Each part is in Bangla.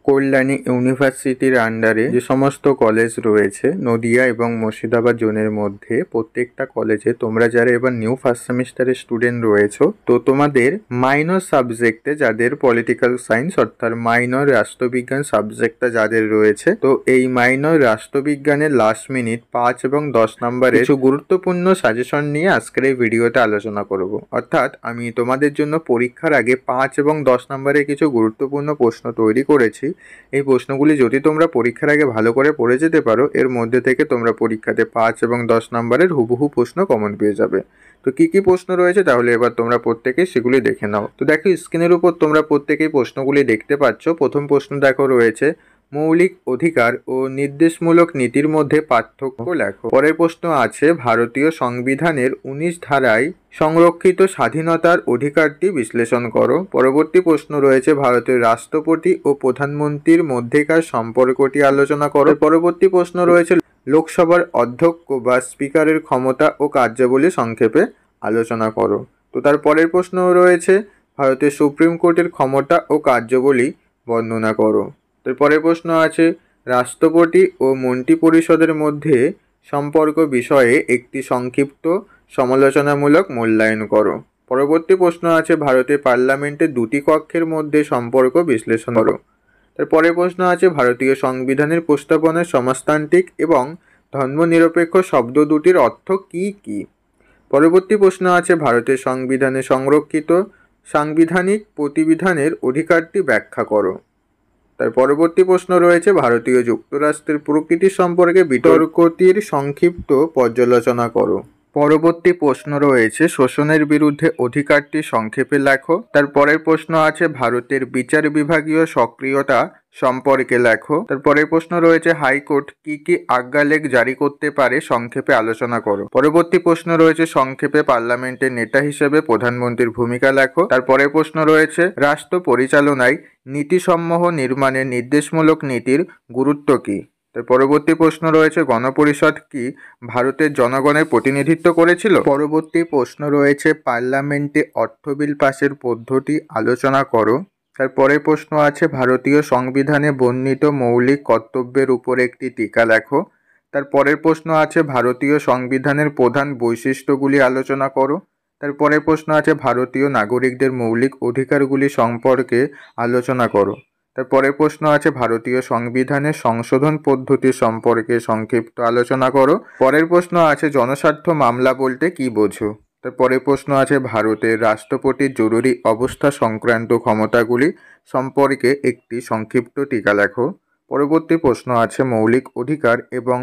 কল্যাণী ইউনিভার্সিটির আন্ডারে যে সমস্ত কলেজ রয়েছে নদিয়া এবং মুর্শিদাবাদ জোনের মধ্যে, প্রত্যেকটা কলেজে তোমরা যারা এবার নিউ ফার্স্ট সেমিস্টারের স্টুডেন্ট রয়েছো, তো তোমাদের মাইনর সাবজেক্টে যাদের পলিটিক্যাল সায়েন্স অর্থাৎ মাইনর রাষ্ট্রবিজ্ঞান সাবজেক্টটা যাদের রয়েছে, তো এই মাইনর রাষ্ট্রবিজ্ঞানের লাস্ট মিনিট 5 এবং 10 নম্বরে কিছু গুরুত্বপূর্ণ সাজেশন নিয়ে আজকের এই ভিডিওতে আলোচনা করব। অর্থাৎ আমি তোমাদের জন্য পরীক্ষার আগে 5 এবং 10 নম্বরে কিছু গুরুত্বপূর্ণ প্রশ্ন তৈরি করেছি। এই প্রশ্নগুলি যদি তোমরা পরীক্ষার আগে ভালো করে পড়ে যেতে পারো, এর মধ্যে থেকে তোমরা পরীক্ষাতে 5 এবং 10 নম্বরের হুবহু প্রশ্ন কমন পেয়ে যাবে। তো কি কি প্রশ্ন রয়েছে তাহলে এবার তোমরা প্রত্যেকেই সেগুলি দেখে নাও। তো দেখো, স্ক্রিনের উপর তোমরা প্রত্যেকেই প্রশ্নগুলি দেখতে পাচ্ছ। প্রথম প্রশ্ন দেখো রয়েছে, মৌলিক অধিকার ও নির্দেশমূলক নীতির মধ্যে পার্থক্য লেখো। পরের প্রশ্ন আছে, ভারতীয় সংবিধানের 19 ধারায় সংরক্ষিত স্বাধীনতার অধিকারটি বিশ্লেষণ করো। পরবর্তী প্রশ্ন রয়েছে, ভারতের রাষ্ট্রপতি ও প্রধানমন্ত্রীর মধ্যেকার সম্পর্কটি আলোচনা করো। পরবর্তী প্রশ্ন রয়েছে, লোকসভার অধ্যক্ষ বা স্পিকারের ক্ষমতা ও কার্যাবলী সংক্ষেপে আলোচনা করো। তো তার পরের প্রশ্ন রয়েছে, ভারতের সুপ্রিম কোর্টের ক্ষমতা ও কার্যাবলী বর্ণনা করো। পরের প্রশ্ন আছে, রাষ্ট্রপতি ও মন্ত্রী পরিষদের মধ্যে সম্পর্ক বিষয়ে একটি সংক্ষিপ্ত সমালোচনামূলক মূল্যায়ন করো। পরবর্তী প্রশ্ন আছে, ভারতের পার্লামেন্টের দুটি কক্ষের মধ্যে সম্পর্ক বিশ্লেষণ করো। পরের প্রশ্ন আছে, ভারতীয় সংবিধানের প্রস্তাবনার সমাজতান্ত্রিক এবং ধর্মনিরপেক্ষ শব্দ দুটির অর্থ কী কী? পরবর্তী প্রশ্ন আছে, ভারতের সংবিধানে সংরক্ষিত সাংবিধানিক প্রতিবিধানের অধিকারটি ব্যাখ্যা করো। তার পরবর্তী প্রশ্ন রয়েছে, ভারতীয় যুক্তরাষ্ট্রের প্রকৃতি সম্পর্কে বিতর্কটির সংক্ষিপ্ত পর্যালোচনা করো। পরবর্তী প্রশ্ন রয়েছে, শোষণের বিরুদ্ধে অধিকারটি সংক্ষেপে লেখো। তার পরের প্রশ্ন আছে, ভারতের বিচার বিভাগীয় সক্রিয়তা সম্পর্কে লেখো। তারপরের প্রশ্ন রয়েছে, হাইকোর্ট কি কি আজ্ঞালেখ জারি করতে পারে সংক্ষেপে আলোচনা করো। পরবর্তী প্রশ্ন রয়েছে, সংক্ষেপে পার্লামেন্টের নেতা হিসেবে প্রধানমন্ত্রীর ভূমিকা লেখো। তারপরের প্রশ্ন রয়েছে, রাষ্ট্র পরিচালনায় নীতিসমূহ নির্মাণের নির্দেশমূলক নীতির গুরুত্ব কী? পরবর্তী প্রশ্ন রয়েছে, গণপরিষদ কি ভারতের জনগণের প্রতিনিধিত্ব করেছিল? পরবর্তী প্রশ্ন রয়েছে, পার্লামেন্টে অর্থ বিল পাশের পদ্ধতি আলোচনা করো। তারপরের প্রশ্ন আছে, ভারতীয় সংবিধানে বর্ণিত মৌলিক কর্তব্যের উপর একটি টিকা লেখো। তারপরের প্রশ্ন আছে, ভারতীয় সংবিধানের প্রধান বৈশিষ্ট্যগুলি আলোচনা করো। তারপরের প্রশ্ন আছে, ভারতীয় নাগরিকদের মৌলিক অধিকারগুলি সম্পর্কে আলোচনা করো। তারপরের প্রশ্ন আছে, ভারতীয় সংবিধানের সংশোধন পদ্ধতি সম্পর্কে সংক্ষিপ্ত আলোচনা করো। পরের প্রশ্ন আছে, জনস্বার্থ মামলা বলতে কি বোঝো? তারপরের প্রশ্ন আছে, ভারতের রাষ্ট্রপতির জরুরি অবস্থা সংক্রান্ত ক্ষমতাগুলি সম্পর্কে একটি সংক্ষিপ্ত টিকা লেখো। পরবর্তী প্রশ্ন আছে, মৌলিক অধিকার এবং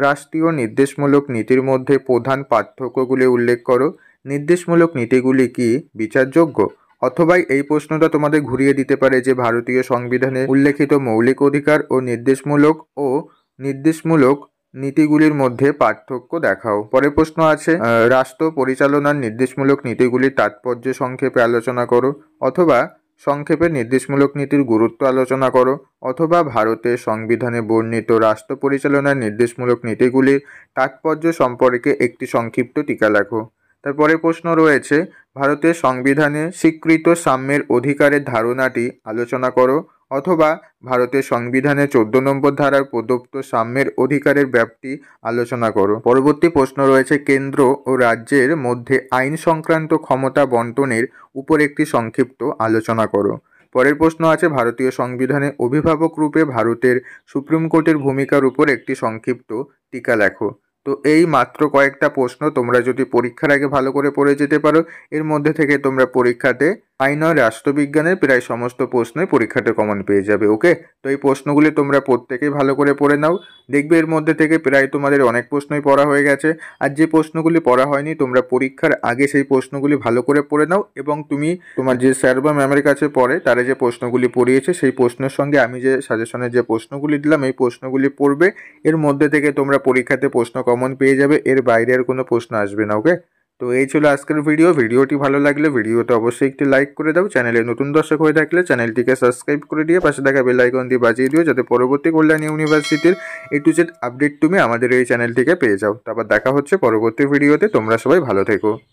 রাষ্ট্রীয় নির্দেশমূলক নীতির মধ্যে প্রধান পার্থক্যগুলি উল্লেখ করো। নির্দেশমূলক নীতিগুলি কি বিচারযোগ্য? অথবা এই প্রশ্নটা তোমাদের ঘুরিয়ে দিতে পারে যে ভারতীয় সংবিধানে উল্লেখিত মৌলিক অধিকার ও নির্দেশমূলক নীতিগুলির মধ্যে পার্থক্য দেখাও। পরের প্রশ্ন আছে, রাষ্ট্র পরিচালনার নির্দেশমূলক নীতিগুলির তাৎপর্য সংক্ষেপে আলোচনা করো। অথবা সংক্ষেপে নির্দেশমূলক নীতির গুরুত্ব আলোচনা করো। অথবা ভারতের সংবিধানে বর্ণিত রাষ্ট্র পরিচালনার নির্দেশমূলক নীতিগুলির তাৎপর্য সম্পর্কে একটি সংক্ষিপ্ত টিকা লেখো। তারপরে প্রশ্ন রয়েছে, ভারতের সংবিধানে স্বীকৃত সাম্যের অধিকারের ধারণাটি আলোচনা করো। অথবা ভারতের সংবিধানে 14 নম্বর ধারায় প্রদত্ত সাম্যের অধিকারের ব্যাপ্তি আলোচনা করো। পরবর্তী প্রশ্ন রয়েছে, কেন্দ্র ও রাজ্যের মধ্যে আইন সংক্রান্ত ক্ষমতা বন্টনের উপর একটি সংক্ষিপ্ত আলোচনা করো। পরের প্রশ্ন আছে, ভারতীয় সংবিধানে অভিভাবক রূপে ভারতের সুপ্রিম কোর্টের ভূমিকার উপর একটি সংক্ষিপ্ত টিকা লেখো। তো এই মাত্র কয়েকটা প্রশ্ন তোমরা যদি পরীক্ষার আগে ভালো করে পড়ে যেতে পারো, এর মধ্যে থেকে তোমরা পরীক্ষাতে মাইনর রাষ্ট্রবিজ্ঞানের প্রায় সমস্ত প্রশ্নই পরীক্ষাতে কমন পেয়ে যাবে। ওকে, তো এই প্রশ্নগুলি তোমরা প্রত্যেকেই ভালো করে পড়ে নাও। দেখবে এর মধ্যে থেকে প্রায় তোমাদের অনেক প্রশ্নই পড়া হয়ে গেছে। আর যে প্রশ্নগুলি পড়া হয়নি, তোমরা পরীক্ষার আগে সেই প্রশ্নগুলি ভালো করে পড়ে নাও এবং তুমি তোমার যে স্যার বা ম্যামের কাছে পড়ে তারা যে প্রশ্নগুলি পড়িয়েছে সেই প্রশ্নের সঙ্গে আমি যে সাজেশনে যে প্রশ্নগুলি দিলাম এই প্রশ্নগুলি পড়বে। এর মধ্যে থেকে তোমরা পরীক্ষাতে প্রশ্ন কমন পেয়ে যাবে, এর বাইরে আর কোনো প্রশ্ন আসবে না। ওকে, তো এই ছিল আজকের ভিডিওটি ভালো লাগলে ভিডিওতে অবশ্যই একটি লাইক করে দাও। চ্যানেলে নতুন দর্শক হয়ে থাকলে চ্যানেলটিকে সাবস্ক্রাইব করে দিয়ে পাশে থাকা বেল আইকন দিয়ে বাজিয়ে দিও, যাতে পরবর্তী কল্যাণী ইউনিভার্সিটির A to Z আপডেট তুমি আমাদের এই চ্যানেল থেকে পেয়ে যাও। তারপর দেখা হচ্ছে পরবর্তী ভিডিওতে। তোমরা সবাই ভালো থেকো।